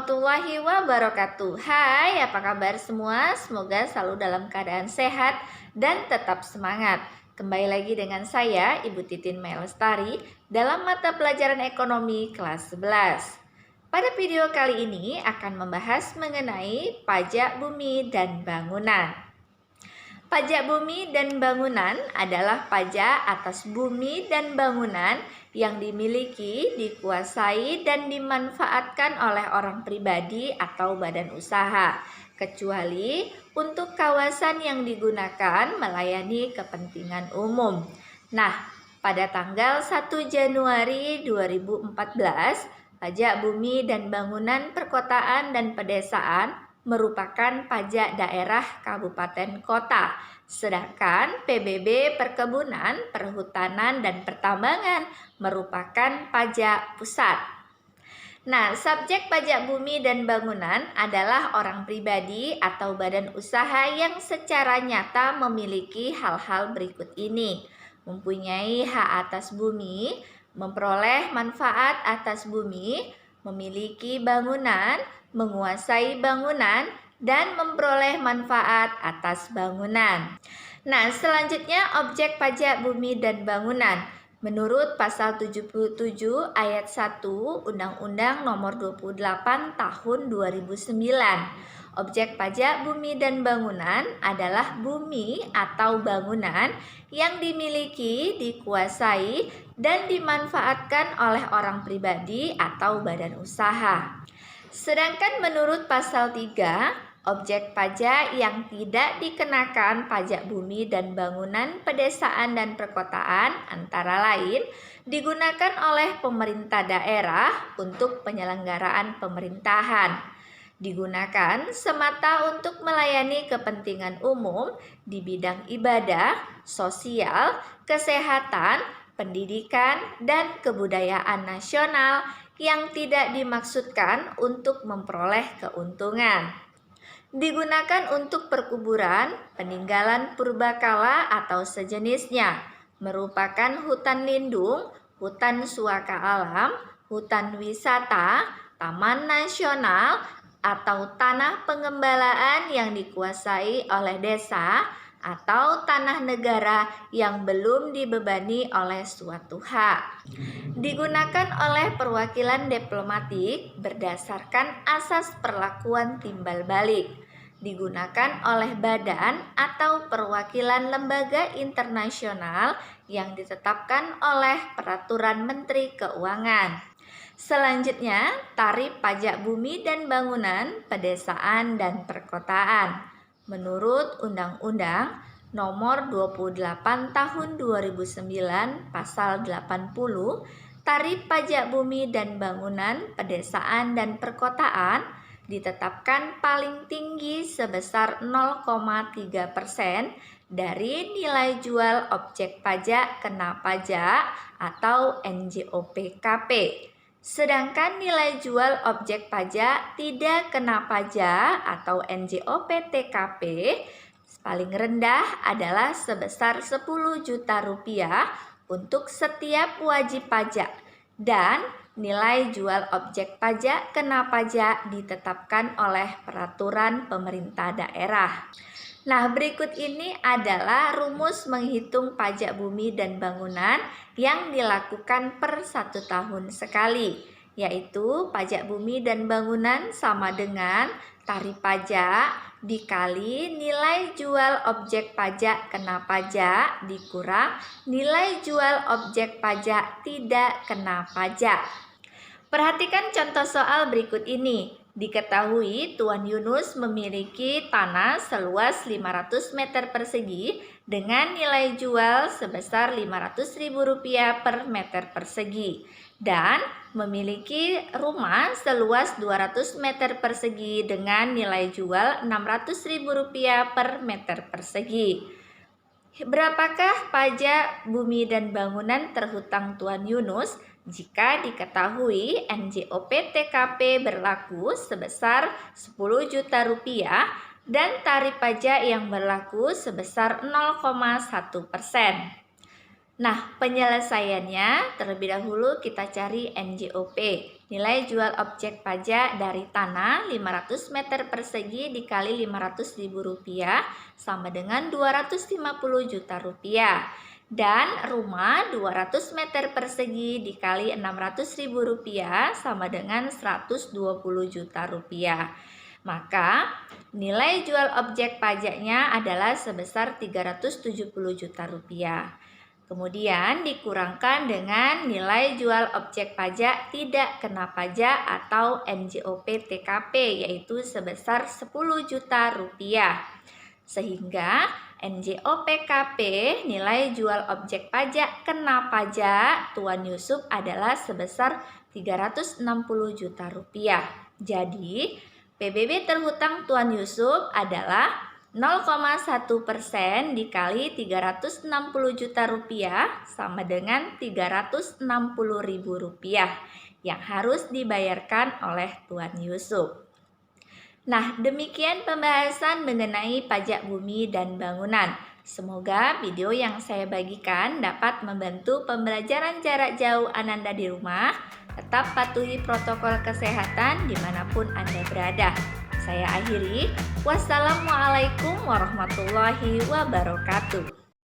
warahmatullahi wabarakatuh. Hai, apa kabar semua? Semoga selalu dalam keadaan sehat dan tetap semangat. Kembali lagi dengan saya, Ibu Titin Mailestari, dalam mata pelajaran ekonomi kelas 11. Pada video kali ini akan membahas mengenai pajak bumi dan bangunan. Pajak bumi dan bangunan adalah pajak atas bumi dan bangunan yang dimiliki, dikuasai, dan dimanfaatkan oleh orang pribadi atau badan usaha, kecuali untuk kawasan yang digunakan melayani kepentingan umum. Nah, pada tanggal 1 Januari 2014, pajak bumi dan bangunan perkotaan dan pedesaan merupakan pajak daerah kabupaten kota, sedangkan PBB perkebunan, perhutanan, dan pertambangan merupakan pajak pusat. Nah, subjek pajak bumi dan bangunan adalah orang pribadi atau badan usaha yang secara nyata memiliki hal-hal berikut ini: mempunyai hak atas bumi, memperoleh manfaat atas bumi, memiliki bangunan, menguasai bangunan, dan memperoleh manfaat atas bangunan. Nah, selanjutnya objek pajak bumi dan bangunan. Menurut pasal 77 ayat 1 Undang-Undang Nomor 28 Tahun 2009, objek pajak bumi dan bangunan adalah bumi atau bangunan yang dimiliki, dikuasai, dan dimanfaatkan oleh orang pribadi atau badan usaha. Sedangkan menurut pasal 3, objek pajak yang tidak dikenakan pajak bumi dan bangunan pedesaan dan perkotaan antara lain digunakan oleh pemerintah daerah untuk penyelenggaraan pemerintahan, digunakan semata untuk melayani kepentingan umum di bidang ibadah, sosial, kesehatan, pendidikan, dan kebudayaan nasional yang tidak dimaksudkan untuk memperoleh keuntungan. Digunakan untuk perkuburan, peninggalan purbakala atau sejenisnya, merupakan hutan lindung, hutan suaka alam, hutan wisata, taman nasional, atau tanah pengembalaan yang dikuasai oleh desa, atau tanah negara yang belum dibebani oleh suatu hak. Digunakan oleh perwakilan diplomatik berdasarkan asas perlakuan timbal balik. Digunakan oleh badan atau perwakilan lembaga internasional yang ditetapkan oleh Peraturan Menteri Keuangan. Selanjutnya, tarif pajak bumi dan bangunan pedesaan dan perkotaan. Menurut Undang-Undang Nomor 28 Tahun 2009 Pasal 80, tarif pajak bumi dan bangunan pedesaan dan perkotaan ditetapkan paling tinggi sebesar 0,3% dari nilai jual objek pajak kena pajak atau NJOP-KP. Sedangkan nilai jual objek pajak tidak kena pajak atau NJOP-TKP paling rendah adalah sebesar 10 juta rupiah untuk setiap wajib pajak, dan nilai jual objek pajak kena pajak ditetapkan oleh peraturan pemerintah daerah. Nah, berikut ini adalah rumus menghitung pajak bumi dan bangunan yang dilakukan per 1 tahun sekali, yaitu pajak bumi dan bangunan sama dengan tarif pajak dikali nilai jual objek pajak kena pajak dikurang nilai jual objek pajak tidak kena pajak. Perhatikan contoh soal berikut ini. Diketahui Tuan Yunus memiliki tanah seluas 500 meter persegi dengan nilai jual sebesar Rp500.000 per meter persegi dan memiliki rumah seluas 200 meter persegi dengan nilai jual Rp600.000 per meter persegi. Berapakah pajak bumi dan bangunan terhutang Tuan Yunus jika diketahui NJOP-TKP berlaku sebesar 10 juta rupiah dan tarif pajak yang berlaku sebesar 0,1%? Nah, penyelesaiannya terlebih dahulu kita cari NJOP. Nilai jual objek pajak dari tanah 500 meter persegi dikali Rp500.000 sama dengan Rp250 juta. Dan rumah 200 meter persegi dikali Rp600.000 sama dengan Rp120 juta. Maka nilai jual objek pajaknya adalah sebesar Rp370 juta. Kemudian dikurangkan dengan nilai jual objek pajak tidak kena pajak atau NJOP TKP, yaitu sebesar Rp10 juta. Sehingga NJOP KP nilai jual objek pajak kena pajak Tuan Yusuf adalah sebesar Rp360 juta. Jadi PBB terhutang Tuan Yusuf adalah 0,1% dikali Rp360 juta sama dengan Rp360.000 yang harus dibayarkan oleh Tuan Yusuf. Nah, demikian pembahasan mengenai pajak bumi dan bangunan. Semoga video yang saya bagikan dapat membantu pembelajaran jarak jauh Ananda di rumah. Tetap patuhi protokol kesehatan dimanapun Anda berada. Saya akhiri. Wassalamualaikum warahmatullahi wabarakatuh.